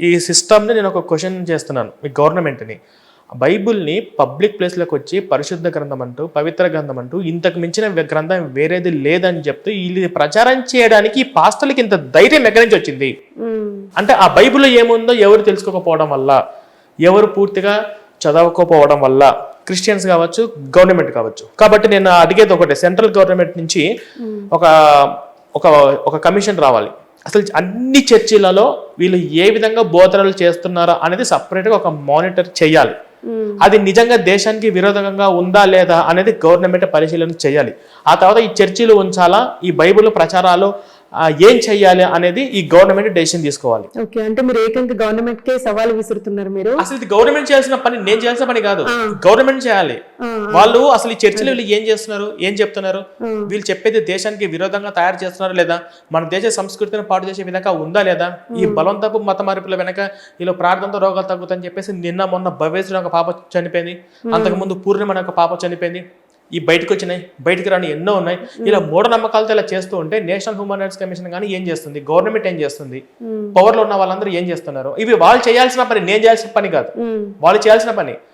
ఈ సిస్టమ్ని నేను ఒక క్వశ్చన్ చేస్తున్నాను మీ గవర్నమెంట్ని. బైబుల్ని పబ్లిక్ ప్లేస్లోకి వచ్చి పరిశుద్ధ గ్రంథం అంటూ, పవిత్ర గ్రంథం అంటూ, ఇంతకు మించిన గ్రంథం వేరేది లేదని చెప్తూ వీళ్ళు ప్రచారం చేయడానికి ఈ పాస్టర్లకి ఇంత ధైర్యం ఎక్కడి నుంచి వచ్చింది? అంటే ఆ బైబిల్లో ఏముందో ఎవరు తెలుసుకోకపోవడం వల్ల, ఎవరు పూర్తిగా చదవకపోవడం వల్ల, క్రిస్టియన్స్ కావచ్చు, గవర్నమెంట్ కావచ్చు. కాబట్టి నేను అడిగేది ఒకటే, సెంట్రల్ గవర్నమెంట్ నుంచి ఒక ఒక ఒక కమిషన్ రావాలి. అసలు అన్ని చర్చిలలో వీళ్ళు ఏ విధంగా బోధనలు చేస్తున్నారో అనేది సపరేట్గా ఒక మానిటర్ చేయాలి. అది నిజంగా దేశానికి విరోధంగా ఉందా లేదా అనేది గవర్నమెంట్ పరిశీలన చేయాలి. ఆ తర్వాత ఈ చర్చిలు ఉంచాలా, ఈ బైబిల్ ప్రచారాలు ఏం చెయ్యాలి అనేది ఈ గవర్నమెంట్ డెసిషన్ తీసుకోవాలి. ఓకే, అంటే మీరు ఏకంగా గవర్నమెంట్ కే సవాల్ విసురుతున్నారు మీరు. అసలు ఇది గవర్నమెంట్ చేయాల్సిన పని, నేను చేయాల్సిన పని కాదు, గవర్నమెంట్ చేయాలి. వాళ్ళు అసలు ఈ చర్చిలు వీళ్ళు ఏం చేస్తున్నారు, ఏం చెప్తున్నారు, వీళ్ళు చెప్పేది దేశానికి విరోధంగా తయారు చేస్తున్నారు లేదా, మన దేశ సంస్కృతిని పాటు చేసే విధంగా ఉందా లేదా, ఈ బలవంతపు మత మార్పుల వెనక వీళ్ళు ప్రార్థనతో రోగాలు తగ్గుతాయని చెప్పేసి నిన్న మొన్న భవేశ్వరుడు ఒక పాప చనిపోయింది, అంతకుముందు పూర్ణిమ అనే ఒక పాప చనిపోయింది, ఈ బయటకు వచ్చినాయి, బయటకు రాని ఎన్నో ఉన్నాయి. ఇలా మూఢనమ్మకాలతో ఇలా చేస్తూ ఉంటే నేషనల్ హ్యూమన్ రైట్స్ కమిషన్ కానీ ఏం చేస్తుంది, గవర్నమెంట్ ఏం చేస్తుంది, పవర్లో ఉన్న వాళ్ళందరూ ఏం చేస్తున్నారు? ఇవి వాళ్ళు చేయాల్సిన పని, నేను చేయాల్సిన పని కాదు, వాళ్ళు చేయాల్సిన పని.